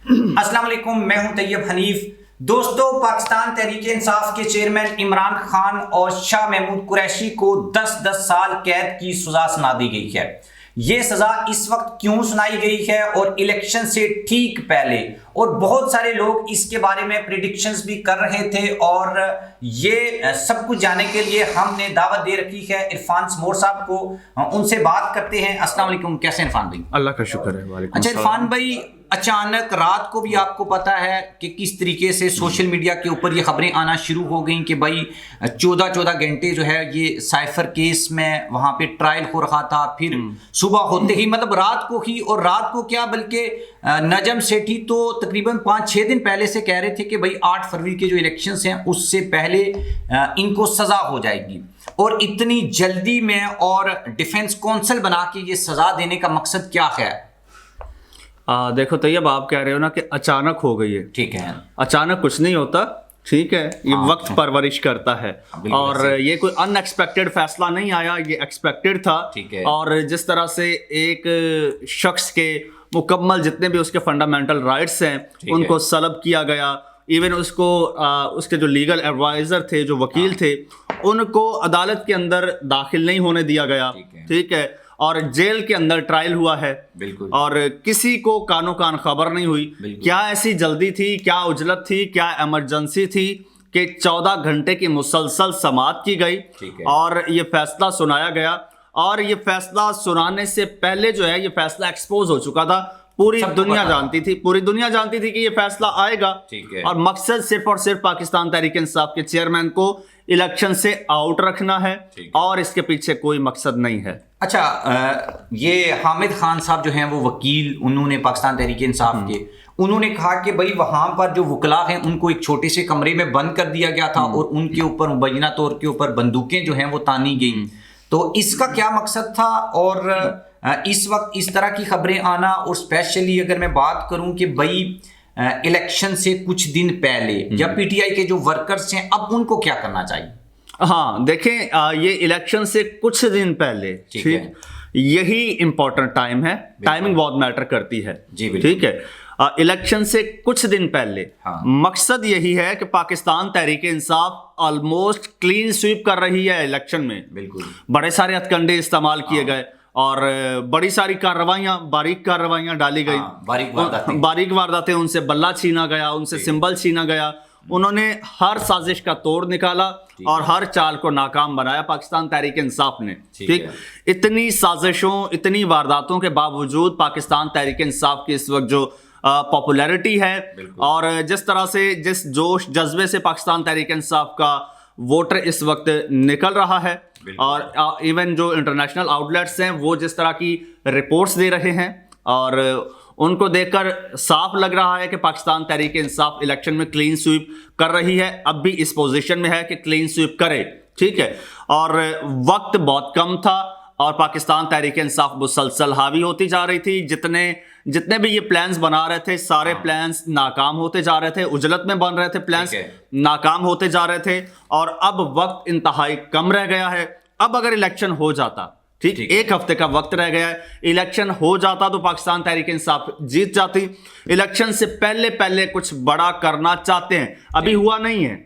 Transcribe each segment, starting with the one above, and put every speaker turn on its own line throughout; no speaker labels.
السلام علیکم، میں ہوں طیب حنیف۔ دوستو، پاکستان تحریک انصاف کے چیئرمین عمران خان اور شاہ محمود قریشی کو 10 سال قید کی سزا سنا دی گئی ہے۔ یہ سزا اس وقت کیوں سنائی گئی ہے اور الیکشن سے ٹھیک پہلے، اور بہت سارے لوگ اس کے بارے میں پریڈکشنز بھی کر رہے تھے، اور یہ سب کچھ جاننے کے لیے ہم نے دعوت دے رکھی ہے عرفان سمور صاحب کو۔ ان سے بات کرتے ہیں۔ السلام علیکم، کیسے ہیں عرفان بھائی؟
اللہ کا شکر ہے۔ وعلیکم
اچھا
السلام۔
عرفان بھائی، اچانک رات کو بھی آپ کو پتا ہے کہ کس طریقے سے سوشل میڈیا کے اوپر یہ خبریں آنا شروع ہو گئیں کہ بھائی 14 گھنٹے جو ہے یہ سائفر کیس میں وہاں پہ ٹرائل ہو رہا تھا، پھر صبح ہوتے ہی مطلب رات کو ہی، اور رات کو کیا بلکہ نجم سیٹھی تو تقریباً 5-6 دن پہلے سے کہہ رہے تھے کہ بھائی 8 فروری کے جو الیکشنز ہیں اس سے پہلے ان کو سزا ہو جائے گی، اور اتنی جلدی میں اور ڈیفنس کونسل بنا کے یہ سزا دینے کا مقصد کیا ہے؟
دیکھو طیب، آپ کہہ رہے ہو نا کہ اچانک ہو گئی ہے۔
ٹھیک ہے،
اچانک کچھ نہیں ہوتا، ٹھیک ہے، یہ وقت پرورش کرتا ہے، اور یہ کوئی ان ایکسپیکٹڈ فیصلہ نہیں آیا، یہ ایکسپیکٹڈ تھا۔ اور جس طرح سے ایک شخص کے مکمل جتنے بھی اس کے فنڈامنٹل رائٹس ہیں ان کو سلب کیا گیا، ایون اس کو اس کے جو لیگل ایڈوائزر تھے، جو وکیل تھے، ان کو عدالت کے اندر داخل نہیں ہونے دیا گیا، ٹھیک ہے، اور جیل کے اندر ٹرائل ہوا ہے،
بالکل،
اور کسی کو کانوں کان خبر نہیں ہوئی۔ کیا ایسی جلدی تھی، کیا عجلت تھی، کیا ایمرجنسی تھی کہ 14 گھنٹے کی مسلسل سماعت کی گئی اور یہ فیصلہ سنایا گیا؟ اور یہ فیصلہ سنانے سے پہلے جو ہے یہ فیصلہ ایکسپوز ہو چکا تھا، پوری دنیا جانتی تھی، کہ یہ فیصلہ آئے گا، اور مقصد صرف اور صرف پاکستان تحریک انصاف کے چیئرمین کو الیکشن سے آؤٹ رکھنا ہے، اور اس کے پیچھے کوئی مقصد نہیں ہے۔
اچھا، یہ حامد خان صاحب جو ہیں وہ وکیل، انہوں نے پاکستان تحریک انصاف کے، انہوں نے کہا کہ بھائی وہاں پر جو وکلاء ہیں ان کو ایک چھوٹے سے کمرے میں بند کر دیا گیا تھا، اور ان کے اوپر مبینہ طور کے اوپر بندوقیں جو ہیں وہ تانی گئیں۔ تو اس کا کیا مقصد تھا؟ اور اس وقت اس طرح کی خبریں آنا، اور اسپیشلی اگر میں بات کروں کہ بھائی الیکشن سے کچھ دن پہلے یا پی ٹی آئی کے جو ورکرز ہیں اب ان کو کیا کرنا چاہیے؟
ہاں دیکھیں، یہ الیکشن سے کچھ دن پہلے، ٹھیک، یہی امپورٹنٹ ٹائم ہے، ٹائمنگ بہت میٹر کرتی ہے، ٹھیک ہے۔ الیکشن سے کچھ دن پہلے مقصد یہی ہے کہ Pakistan Tehreek Insaf almost clean sweep کر رہی ہے الیکشن میں، بالکل، بڑے سارے ہتھ کنڈے استعمال کیے گئے، اور بڑی ساری کارروائیاں، باریک کارروائیاں ڈالی گئی، باریک وارداتیں، ان سے بلہ چھینا گیا، ان سے سمبل چھینا گیا، انہوں نے ہر سازش کا توڑ نکالا اور ہر چال کو ناکام بنایا پاکستان تحریک انصاف نے، ٹھیک۔ اتنی سازشوں، اتنی وارداتوں کے باوجود پاکستان تحریک انصاف کی اس وقت جو پاپولیرٹی ہے، اور جس طرح سے جس جوش جذبے سے پاکستان تحریک انصاف کا ووٹر اس وقت نکل رہا ہے، اور ایون جو انٹرنیشنل آؤٹلیٹس ہیں وہ جس طرح کی رپورٹس دے رہے ہیں، اور ان کو دیکھ کر صاف لگ رہا ہے کہ پاکستان تحریک انصاف الیکشن میں کلین سویپ کر رہی ہے، اب بھی اس پوزیشن میں ہے کہ کلین سویپ کرے، ٹھیک ہے۔ اور وقت بہت کم تھا، اور پاکستان تحریک انصاف مسلسل حاوی ہوتی جا رہی تھی، جتنے بھی یہ پلانز بنا رہے تھے سارے پلانز ناکام ہوتے جا رہے تھے، عجلت میں بن رہے تھے پلانز، ناکام ہوتے جا رہے تھے، اور اب وقت انتہائی کم رہ گیا ہے۔ اب اگر الیکشن ہو جاتا، ٹھیک، 1 ہفتے کا وقت رہ گیا ہے، الیکشن ہو جاتا تو پاکستان تحریک انصاف جیت جاتی۔ الیکشن سے پہلے کچھ بڑا کرنا چاہتے ہیں، ابھی ہوا نہیں ہے،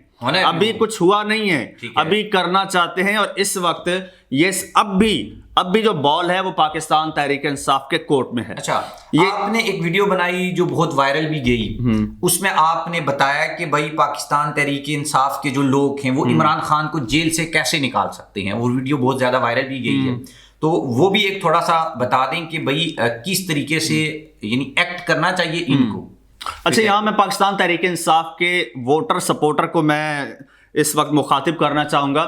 ابھی کچھ ہوا نہیں ہے، ابھی کرنا چاہتے ہیں، اور اس وقت یہ اب بھی جو بال ہے وہ پاکستان تحریک انصاف کے کورٹ میں ہے۔
اچھا، آپ نے ایک ویڈیو بنائی جو بہت وائرل بھی گئی، اس میں آپ نے بتایا کہ بھائی پاکستان تحریک انصاف کے جو لوگ ہیں وہ عمران خان کو جیل سے کیسے نکال سکتے ہیں، وہ ویڈیو بہت زیادہ وائرل بھی گئی ہے، تو وہ بھی ایک تھوڑا سا بتا دیں کہ بھائی کس طریقے سے یعنی ایکٹ کرنا چاہیے ان کو۔
اچھا، یہاں میں پاکستان تحریک انصاف کے ووٹر سپورٹر کو میں اس وقت مخاطب کرنا چاہوں گا۔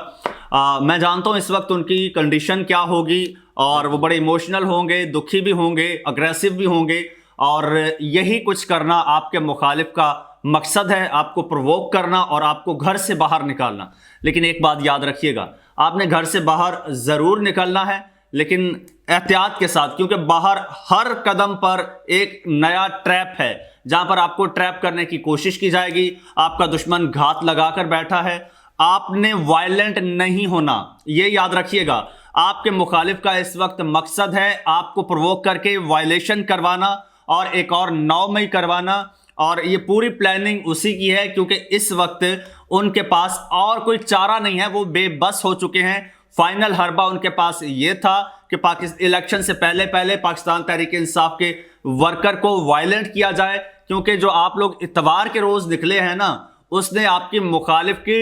میں جانتا ہوں اس وقت ان کی کنڈیشن کیا ہوگی، اور وہ بڑے ایموشنل ہوں گے، دکھی بھی ہوں گے، اگریسو بھی ہوں گے، اور یہی کچھ کرنا آپ کے مخالف کا مقصد ہے، آپ کو پرووک کرنا اور آپ کو گھر سے باہر نکالنا۔ لیکن ایک بات یاد رکھیے گا، آپ نے گھر سے باہر ضرور نکلنا ہے، لیکن احتیاط کے ساتھ، کیونکہ باہر ہر قدم پر ایک نیا ٹریپ ہے جہاں پر آپ کو ٹریپ کرنے کی کوشش کی جائے گی، آپ کا دشمن گھات لگا کر بیٹھا ہے۔ آپ نے وائلنٹ نہیں ہونا، یہ یاد رکھیے گا۔ آپ کے مخالف کا اس وقت مقصد ہے آپ کو پرووک کر کے وائلیشن کروانا، اور ایک اور 9 مئی کروانا، اور یہ پوری پلاننگ اسی کی ہے کیونکہ اس وقت ان کے پاس اور کوئی چارہ نہیں ہے, وہ بے بس ہو چکے ہیں. فائنل حربہ ان کے پاس یہ تھا کہ الیکشن سے پہلے پاکستان تحریک انصاف کے ورکر کو وائلنٹ کیا جائے, کیونکہ جو آپ لوگ اتوار کے روز نکلے ہیں نا, اس نے آپ کی مخالف کی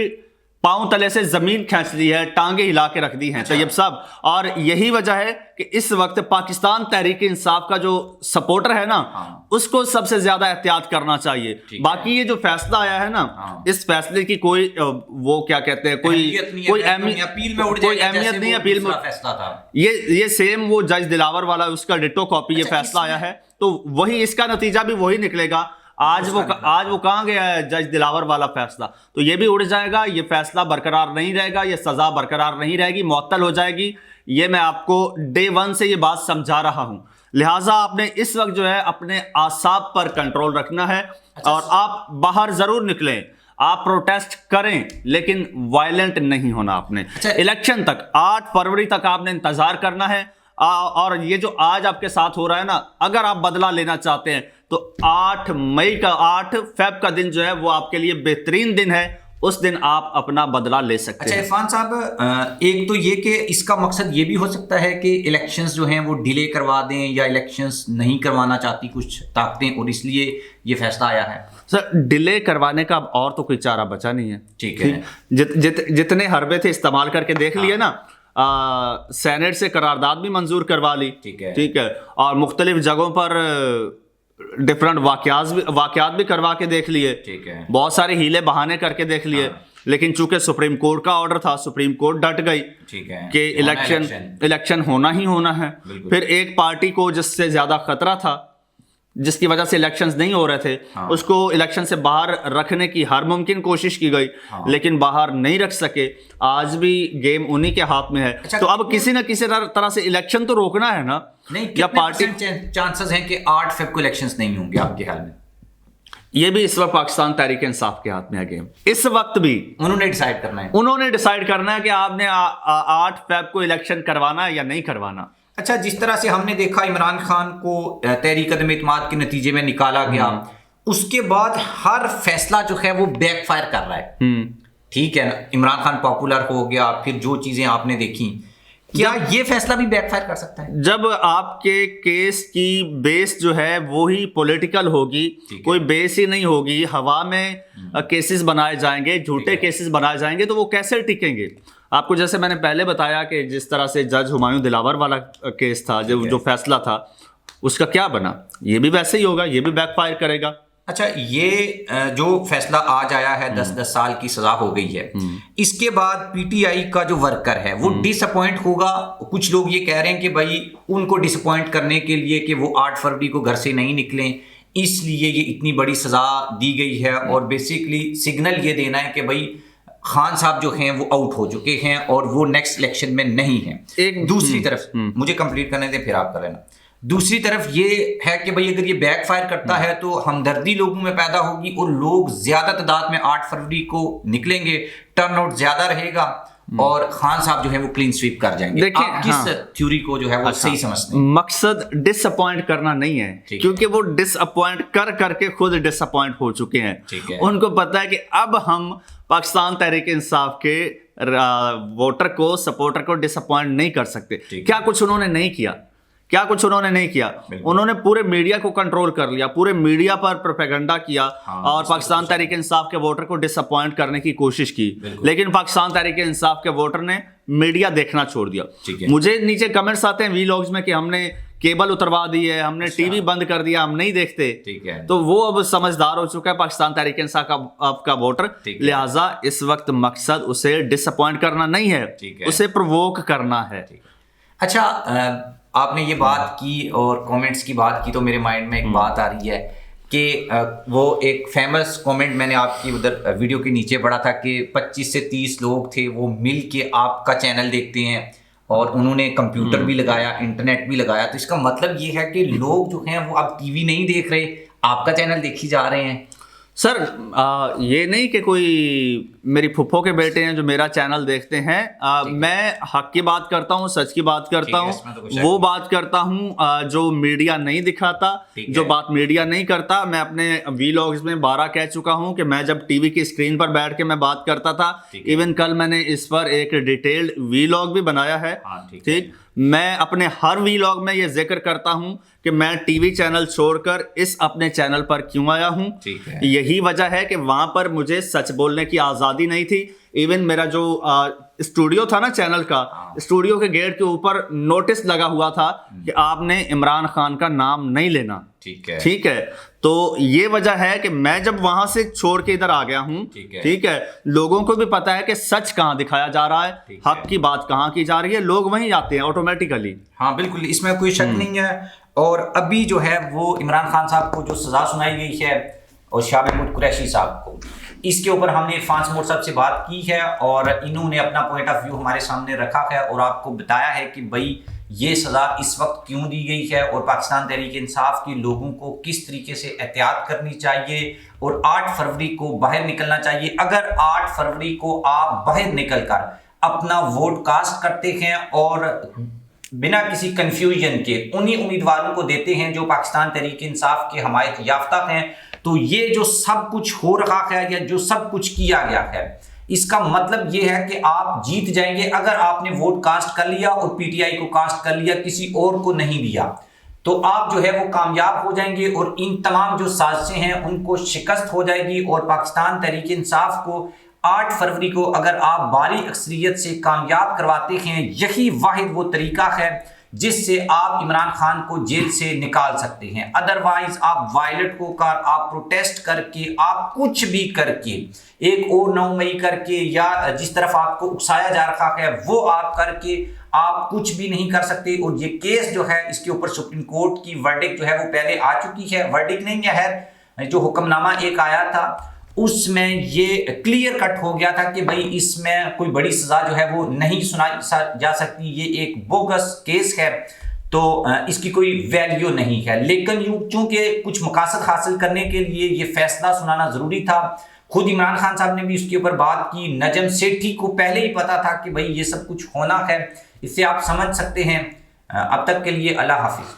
پاؤں تلے سے زمین کھینچ لی ہے, ٹانگیں ہلا کے رکھ دی ہیں طیب صاحب. اور یہی وجہ ہے کہ اس وقت پاکستان تحریک انصاف کا جو سپورٹر ہے نا, اس کو سب سے زیادہ احتیاط کرنا چاہیے. باقی یہ جو فیصلہ آیا ہے نا, اس فیصلے کی کوئی وہ کیا کہتے ہیں, کوئی اہمیت نہیں. اپیل میں یہ سیم وہ جج دلاور والا اس کا ڈٹو کاپی یہ فیصلہ آیا ہے, تو وہی اس کا نتیجہ بھی وہی نکلے گا. آج وہ کہاں گیا ہے جج دلاور والا فیصلہ, تو یہ بھی اڑ جائے گا. یہ فیصلہ برقرار نہیں رہے گا, یہ سزا برقرار نہیں رہے گی, معطل ہو جائے گی. یہ میں آپ کو ڈے 1 سے یہ بات سمجھا رہا ہوں. لہٰذا آپ نے اس وقت جو ہے اپنے اعصاب پر کنٹرول رکھنا ہے, اور آپ باہر ضرور نکلیں, آپ پروٹیسٹ کریں, لیکن وائلنٹ نہیں ہونا. آپ نے الیکشن تک 8 فروری تک آپ نے انتظار کرنا ہے. اور یہ جو آج آپ کے ساتھ ہو رہا ہے نا, اگر آپ بدلہ لینا چاہتے ہیں تو 8 فیب کا دن جو ہے وہ آپ کے لیے بہترین دن ہے. اس دن آپ اپنا بدلہ لے سکتے ہیں.
اچھا عرفان صاحب, ایک تو یہ کہ اس کا مقصد یہ بھی ہو سکتا ہے کہ الیکشنز جو ہیں وہ ڈیلے کروا دیں, یا الیکشنز نہیں کروانا چاہتی کچھ طاقتیں, اور اس لیے یہ فیصلہ آیا ہے.
سر, ڈیلے کروانے کا اب اور تو کوئی چارہ بچا نہیں ہے.
ٹھیک ہے,
جتنے حربے تھے استعمال کر کے دیکھ لیے نا. سینیٹ سے قرارداد بھی منظور کروا لی. ٹھیک ہے, اور مختلف جگہوں پر ڈفرنٹ واقعات بھی کروا کے دیکھ لیے. بہت سارے ہیلے بہانے کر کے دیکھ لیے. لیکن چونکہ سپریم کورٹ کا آرڈر تھا, سپریم کورٹ ڈٹ گئی کہ الیکشن ہونا ہی ہونا ہے. پھر ایک پارٹی کو جس سے زیادہ خطرہ تھا, جس کی وجہ سے الیکشنز نہیں ہو رہے تھے, اس کو الیکشن سے باہر رکھنے کی ہر ممکن کوشش کی گئی, لیکن باہر نہیں رکھ سکے. آج بھی گیم انہی کے ہاتھ میں ہے. تو اب کسی نہ کسی طرح سے الیکشن تو روکنا ہے نا.
یا پارٹی چانسز ہیں کہ 8 فیب کو الیکشنز نہیں ہوں گے آپ کے خیال میں؟
یہ بھی اس وقت پاکستان تحریک انصاف کے ہاتھ میں ہے گیم. اس وقت بھی
انہوں نے ڈیسائیڈ کرنا ہے
کہ آپ نے 8 فیب کو الیکشن کروانا ہے یا نہیں کروانا.
اچھا, جس طرح سے ہم نے دیکھا عمران خان کو تحریک عدم اعتماد کے نتیجے میں نکالا گیا, اس کے بعد ہر فیصلہ جو ہے وہ بیک فائر کر رہا ہے. ٹھیک ہے نا, عمران خان پاپولر ہو گیا, پھر جو چیزیں آپ نے دیکھی, کیا یہ فیصلہ بھی بیک فائر کر سکتا ہے؟
جب آپ کے کیس کی بیس جو ہے وہی پولیٹیکل ہوگی, کوئی بیس ہی نہیں ہوگی, ہوا میں کیسز بنائے جائیں گے, جھوٹے کیسز بنائے جائیں گے, تو وہ کیسے ٹکیں گے؟ آپ کو جیسے میں نے پہلے بتایا کہ جس طرح سے جج ہمایوں دلاور والا کیس تھا, جو فیصلہ تھا, اس کا کیا بنا, یہ بھی ویسے ہی ہوگا, یہ بھی بیک فائر کرے گا.
اچھا, یہ جو فیصلہ آج آیا ہے 10 سال کی سزا ہو گئی ہے, اس کے بعد پی ٹی آئی کا جو ورکر ہے وہ ڈس اپوائنٹ ہوگا. کچھ لوگ یہ کہہ رہے ہیں کہ بھائی ان کو ڈس اپوائنٹ کرنے کے لیے کہ وہ 8 فروری کو گھر سے نہیں نکلیں, اس لیے یہ اتنی بڑی سزا دی گئی ہے, اور بیسکلی سگنل یہ دینا ہے کہ بھائی خان صاحب جو ہیں وہ آؤٹ ہو چکے ہیں اور وہ نیکسٹ الیکشن میں نہیں ہیں. ایک دوسری طرف مجھے کمپلیٹ کرنے دیں پھر آپ کر لینا. دوسری طرف یہ ہے کہ بھئی اگر یہ بیک فائر کرتا ہے تو ہمدردی لوگوں میں پیدا ہوگی, اور لوگ زیادہ تعداد میں 8 فروری کو نکلیں گے, ٹرن آؤٹ زیادہ رہے گا, اور خان صاحب جو ہے وہ کلین سویپ کر جائیں گے. آپ کس تھیوری کو جو ہے وہ صحیح سمجھتے ہیں؟
مقصد ڈس اپوائنٹ کرنا نہیں ہے, کیونکہ وہ ڈس اپوائنٹ کر کے خود ڈس اپوائنٹ ہو چکے ہیں. ان کو پتا ہے کہ اب ہم پاکستان تحریک انصاف کے ووٹر کو, سپورٹر کو ڈس اپوائنٹ نہیں کر سکتے. کیا کچھ انہوں نے نہیں کیا, انہوں نے پورے میڈیا کو کنٹرول کر لیا, پورے میڈیا پر پروپیگنڈا کیا, اور پاکستان تحریک انصاف کے ووٹر کو ڈس اپوائنٹ کرنے کی کوشش کی. لیکن پاکستان تحریک انصاف کے ووٹر نے میڈیا دیکھنا چھوڑ دیا. مجھے نیچے کمنٹس آتے ہیں وی لاگز میں کہ ہم نے کیبل اتروا دی ہے, ہم نے ٹی وی بند کر دیا, ہم نہیں دیکھتے. تو وہ اب سمجھدار ہو چکا ہے پاکستان تحریک انصاف کا ووٹر, لہٰذا اس وقت مقصد اسے ڈس اپوائنٹ کرنا نہیں ہے, اسے پرووک کرنا ہے.
اچھا, آپ نے یہ بات کی اور کومنٹس کی بات کی, تو میرے مائنڈ میں ایک بات آ رہی ہے کہ وہ ایک فیمس کومنٹ میں نے آپ کی ادھر ویڈیو کے نیچے پڑھا تھا کہ 25 سے 30 لوگ تھے, وہ مل کے آپ کا چینل دیکھتے ہیں, اور انہوں نے کمپیوٹر بھی لگایا, انٹرنیٹ بھی لگایا. تو اس کا مطلب یہ ہے کہ لوگ جو ہیں وہ اب ٹی وی نہیں دیکھ رہے, آپ کا چینل دیکھی جا رہے ہیں.
سر یہ نہیں کہ کوئی میری پھپھو کے بیٹے ہیں جو میرا چینل دیکھتے ہیں، میں حق کی بات کرتا ہوں، سچ کی بات کرتا ہوں، وہ بات کرتا ہوں جو میڈیا نہیں دکھاتا، جو بات میڈیا نہیں کرتا۔ میں اپنے وی لاگز میں 12 کہہ چکا ہوں کہ میں جب ٹی وی کی اسکرین پر بیٹھ کے میں بات کرتا تھا، ایون کل میں نے اس پر ایک ڈیٹیلڈ وی لاگ بھی بنایا ہے، ٹھیک۔ میں اپنے ہر وی لاگ میں یہ ذکر کرتا ہوں کہ میں ٹی وی چینل چھوڑ کر اس اپنے چینل پر کیوں آیا ہوں۔ یہی وجہ ہے کہ وہاں پر مجھے سچ بولنے کی آزادی نہیں تھی۔ ایون میرا جو اسٹوڈیو تھا نا چینل کا، اسٹوڈیو کے گیٹ کے اوپر نوٹس لگا ہوا تھا کہ آپ نے عمران خان کا نام نہیں لینا، ٹھیک ہے۔ تو یہ وجہ ہے کہ میں جب وہاں سے چھوڑ کے ادھر آ گیا ہوں، ٹھیک ہے، لوگوں کو بھی پتا ہے کہ سچ کہاں دکھایا جا رہا ہے، حق کی بات کہاں کی جا رہی ہے، لوگ وہیں جاتے ہیں آٹومیٹیکلی۔
ہاں بالکل، اس میں کوئی شک نہیں ہے۔ اور ابھی جو ہے وہ عمران خان صاحب کو جو سزا سنائی گئی ہے اور شاہ محمود قریشی صاحب کو، اس کے اوپر ہم نے عرفان سموٹ صاحب سے بات کی ہے اور انہوں نے اپنا پوائنٹ آف ویو ہمارے سامنے رکھا ہے اور آپ کو بتایا ہے کہ بھائی یہ سزا اس وقت کیوں دی گئی ہے اور پاکستان تحریک انصاف کے لوگوں کو کس طریقے سے احتیاط کرنی چاہیے اور 8 فروری کو باہر نکلنا چاہیے۔ اگر 8 فروری کو آپ باہر نکل کر اپنا ووٹ کاسٹ کرتے ہیں اور بنا کسی کنفیوژن کے انہی امیدواروں کو دیتے ہیں جو پاکستان تحریک انصاف کے حمایت یافتہ ہیں، تو یہ جو سب کچھ ہو رہا ہے یا جو سب کچھ کیا گیا ہے، اس کا مطلب یہ ہے کہ آپ جیت جائیں گے۔ اگر آپ نے ووٹ کاسٹ کر لیا اور پی ٹی آئی کو کاسٹ کر لیا، کسی اور کو نہیں دیا، تو آپ جو ہے وہ کامیاب ہو جائیں گے اور ان تمام جو سازشیں ہیں ان کو شکست ہو جائے گی اور پاکستان تحریک انصاف کو 8 فروری کو اگر آپ بھاری اکثریت سے کامیاب کرواتے ہیں، یہی واحد وہ طریقہ ہے جس سے آپ عمران خان کو جیل سے نکال سکتے ہیں۔ ادروائز آپ وائلٹ ہو کر، آپ پروٹیسٹ کر کے، آپ کچھ بھی کر کے، ایک اور 9 مئی کر کے، یا جس طرف آپ کو اکسایا جا رہا ہے وہ آپ کر کے آپ کچھ بھی نہیں کر سکتے۔ اور یہ کیس جو ہے اس کے اوپر سپریم کورٹ کی ورڈکٹ جو ہے وہ پہلے آ چکی ہے، ورڈکٹ نہیں ہے، جو حکم نامہ ایک آیا تھا اس میں یہ کلیئر کٹ ہو گیا تھا کہ بھائی اس میں کوئی بڑی سزا جو ہے وہ نہیں سنائی جا سکتی، یہ ایک بوگس کیس ہے تو اس کی کوئی ویلیو نہیں ہے۔ لیکن چونکہ کچھ مقاصد حاصل کرنے کے لیے یہ فیصلہ سنانا ضروری تھا، خود عمران خان صاحب نے بھی اس کے اوپر بات کی، نجم سیٹھی کو پہلے ہی پتا تھا کہ بھائی یہ سب کچھ ہونا ہے، اس سے آپ سمجھ سکتے ہیں۔ اب تک کے لیے اللہ حافظ۔